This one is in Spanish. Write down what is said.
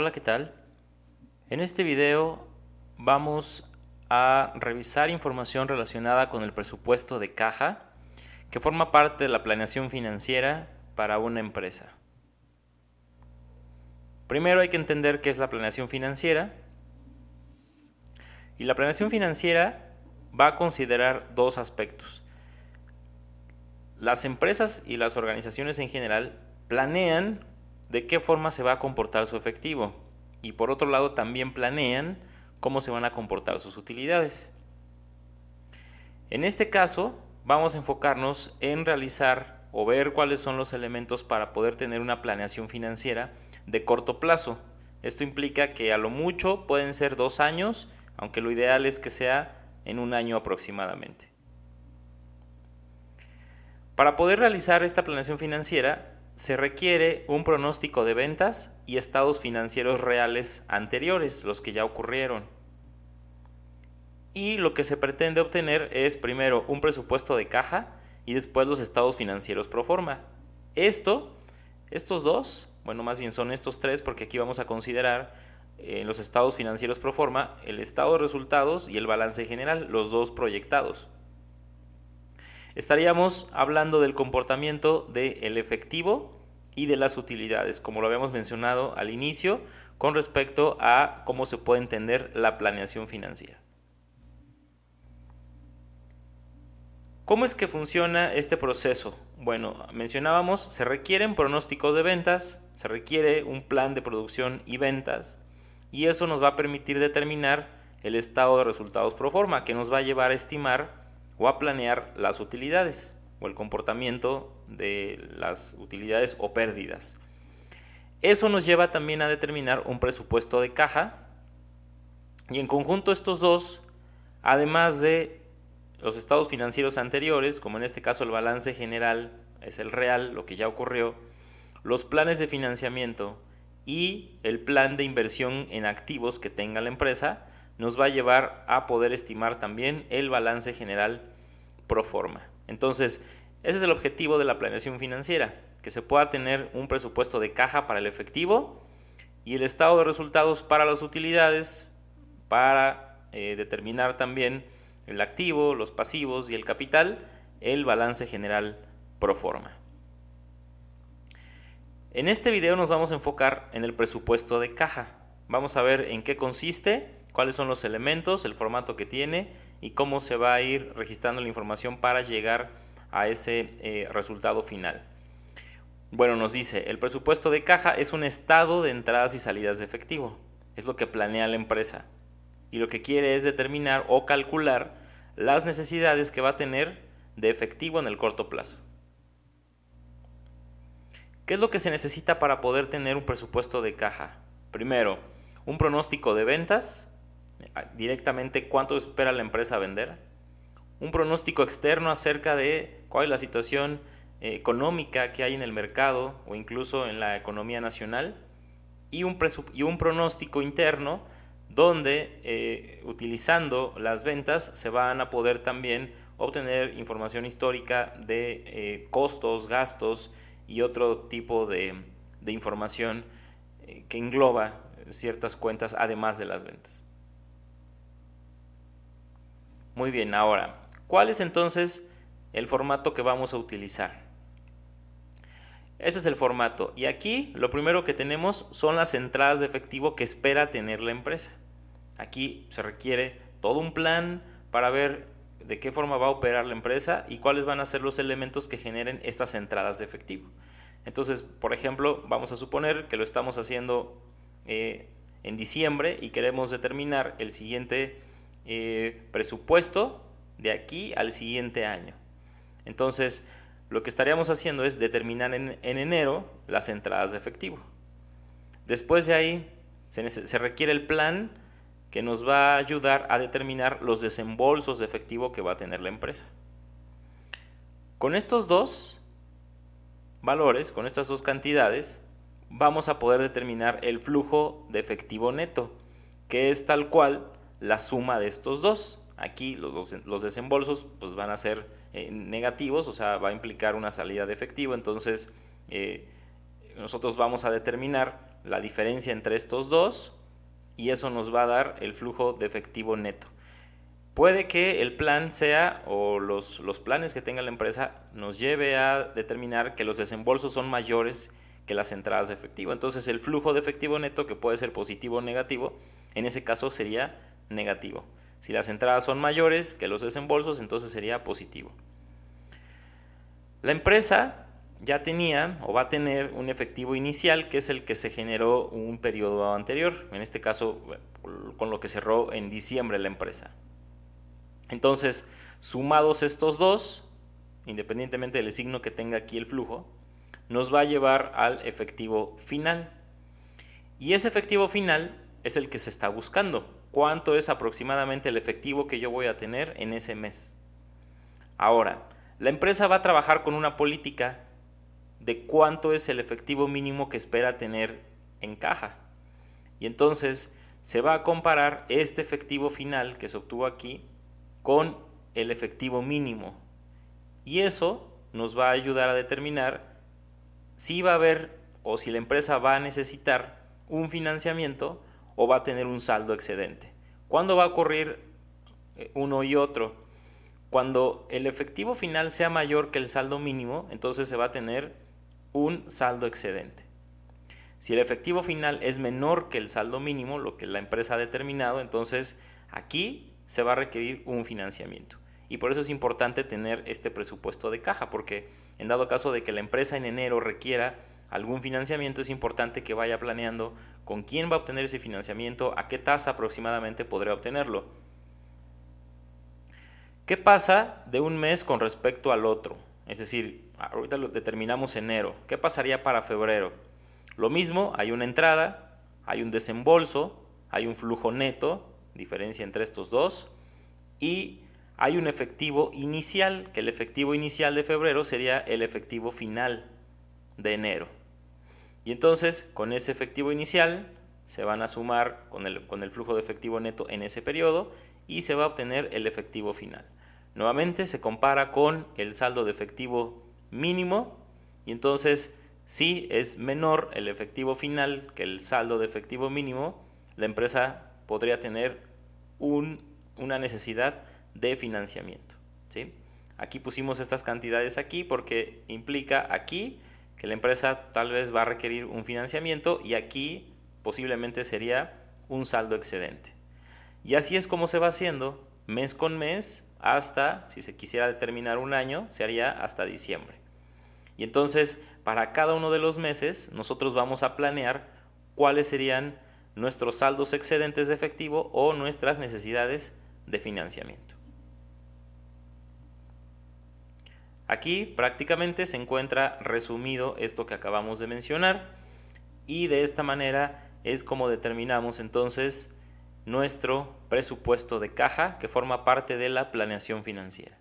Hola, ¿qué tal? En este video vamos a revisar información relacionada con el presupuesto de caja que forma parte de la planeación financiera para una empresa. Primero hay que entender qué es la planeación financiera, y la planeación financiera va a considerar dos aspectos. Las empresas y las organizaciones en general planean de qué forma se va a comportar su efectivo, y por otro lado también planean cómo se van a comportar sus utilidades. En este caso vamos a enfocarnos en realizar o ver cuáles son los elementos para poder tener una planeación financiera de corto plazo. Esto implica que a lo mucho pueden ser 2 años, aunque lo ideal es que sea en 1 año aproximadamente. Para poder realizar esta planeación financiera se requiere un pronóstico de ventas y estados financieros reales anteriores, los que ya ocurrieron. Y lo que se pretende obtener es primero un presupuesto de caja y después los estados financieros pro forma. Estos dos, bueno, más bien son estos tres, porque aquí vamos a considerar los estados financieros pro forma, el estado de resultados y el balance general, los dos proyectados. Estaríamos hablando del comportamiento del efectivo y de las utilidades, como lo habíamos mencionado al inicio, con respecto a cómo se puede entender la planeación financiera. ¿Cómo es que funciona este proceso? Bueno, mencionábamos, se requieren pronósticos de ventas, se requiere un plan de producción y ventas, y eso nos va a permitir determinar el estado de resultados pro forma, que nos va a llevar a estimar o a planear las utilidades o el comportamiento de las utilidades o pérdidas. Eso nos lleva también a determinar un presupuesto de caja, y en conjunto estos dos, además de los estados financieros anteriores, como en este caso el balance general es el real, lo que ya ocurrió, los planes de financiamiento y el plan de inversión en activos que tenga la empresa, nos va a llevar a poder estimar también el balance general pro forma. Entonces, ese es el objetivo de la planeación financiera, que se pueda tener un presupuesto de caja para el efectivo y el estado de resultados para las utilidades, para determinar también el activo, los pasivos y el capital, el balance general pro forma. En este video nos vamos a enfocar en el presupuesto de caja. Vamos a ver en qué consiste, cuáles son los elementos, el formato que tiene y cómo se va a ir registrando la información para llegar a ese resultado final. Bueno, nos dice, el presupuesto de caja es un estado de entradas y salidas de efectivo. Es lo que planea la empresa. Y lo que quiere es determinar o calcular las necesidades que va a tener de efectivo en el corto plazo. ¿Qué es lo que se necesita para poder tener un presupuesto de caja? Primero, un pronóstico de ventas, directamente cuánto espera la empresa vender. Un pronóstico externo acerca de cuál es la situación económica que hay en el mercado o incluso en la economía nacional. Y un pronóstico interno donde utilizando las ventas se van a poder también obtener información histórica de costos, gastos y otro tipo de información que engloba ciertas cuentas además de las ventas. Muy bien, ahora, ¿cuál es entonces el formato que vamos a utilizar? Ese es el formato, y aquí lo primero que tenemos son las entradas de efectivo que espera tener la empresa. Aquí se requiere todo un plan para ver de qué forma va a operar la empresa y cuáles van a ser los elementos que generen estas entradas de efectivo. Entonces, por ejemplo, vamos a suponer que lo estamos haciendo en diciembre y queremos determinar el siguiente presupuesto de aquí al siguiente año. Entonces, lo que estaríamos haciendo es determinar en enero las entradas de efectivo. Después de ahí se requiere el plan que nos va a ayudar a determinar los desembolsos de efectivo que va a tener la empresa. Con estos dos valores, con estas dos cantidades, vamos a poder determinar el flujo de efectivo neto, que es tal cual la suma de estos dos. Aquí los desembolsos pues van a ser negativos, o sea, va a implicar una salida de efectivo, entonces nosotros vamos a determinar la diferencia entre estos dos y eso nos va a dar el flujo de efectivo neto. Puede que el plan sea, o los planes que tenga la empresa, nos lleve a determinar que los desembolsos son mayores que las entradas de efectivo. Entonces el flujo de efectivo neto, que puede ser positivo o negativo, en ese caso sería negativo. Si las entradas son mayores que los desembolsos, entonces sería positivo. La empresa ya tenía o va a tener un efectivo inicial, que es el que se generó un periodo anterior, en este caso con lo que cerró en diciembre la empresa. Entonces, sumados estos dos, independientemente del signo que tenga aquí el flujo, nos va a llevar al efectivo final. Y ese efectivo final es el que se está buscando. ¿Cuánto es aproximadamente el efectivo que yo voy a tener en ese mes? Ahora, la empresa va a trabajar con una política de cuánto es el efectivo mínimo que espera tener en caja. Y entonces se va a comparar este efectivo final que se obtuvo aquí con el efectivo mínimo. Y eso nos va a ayudar a determinar si va a haber o si la empresa va a necesitar un financiamiento o va a tener un saldo excedente. ¿Cuándo va a ocurrir uno y otro? Cuando el efectivo final sea mayor que el saldo mínimo, entonces se va a tener un saldo excedente. Si el efectivo final es menor que el saldo mínimo, lo que la empresa ha determinado, entonces aquí se va a requerir un financiamiento. Y por eso es importante tener este presupuesto de caja, porque en dado caso de que la empresa en enero requiera algún financiamiento, es importante que vaya planeando con quién va a obtener ese financiamiento, a qué tasa aproximadamente podrá obtenerlo. ¿Qué pasa de un mes con respecto al otro? Es decir, ahorita lo determinamos enero. ¿Qué pasaría para febrero? Lo mismo, hay una entrada, hay un desembolso, hay un flujo neto, diferencia entre estos dos, y hay un efectivo inicial, que el efectivo inicial de febrero sería el efectivo final de enero. Y entonces, con ese efectivo inicial, se van a sumar con el flujo de efectivo neto en ese periodo y se va a obtener el efectivo final. Nuevamente se compara con el saldo de efectivo mínimo y entonces si es menor el efectivo final que el saldo de efectivo mínimo, la empresa podría tener una necesidad de financiamiento, ¿sí? Aquí pusimos estas cantidades aquí porque implica aquí que la empresa tal vez va a requerir un financiamiento y aquí posiblemente sería un saldo excedente. Y así es como se va haciendo mes con mes hasta, si se quisiera determinar un año, se haría hasta diciembre. Y entonces, para cada uno de los meses, nosotros vamos a planear cuáles serían nuestros saldos excedentes de efectivo o nuestras necesidades de financiamiento. Aquí prácticamente se encuentra resumido esto que acabamos de mencionar y de esta manera es como determinamos entonces nuestro presupuesto de caja que forma parte de la planeación financiera.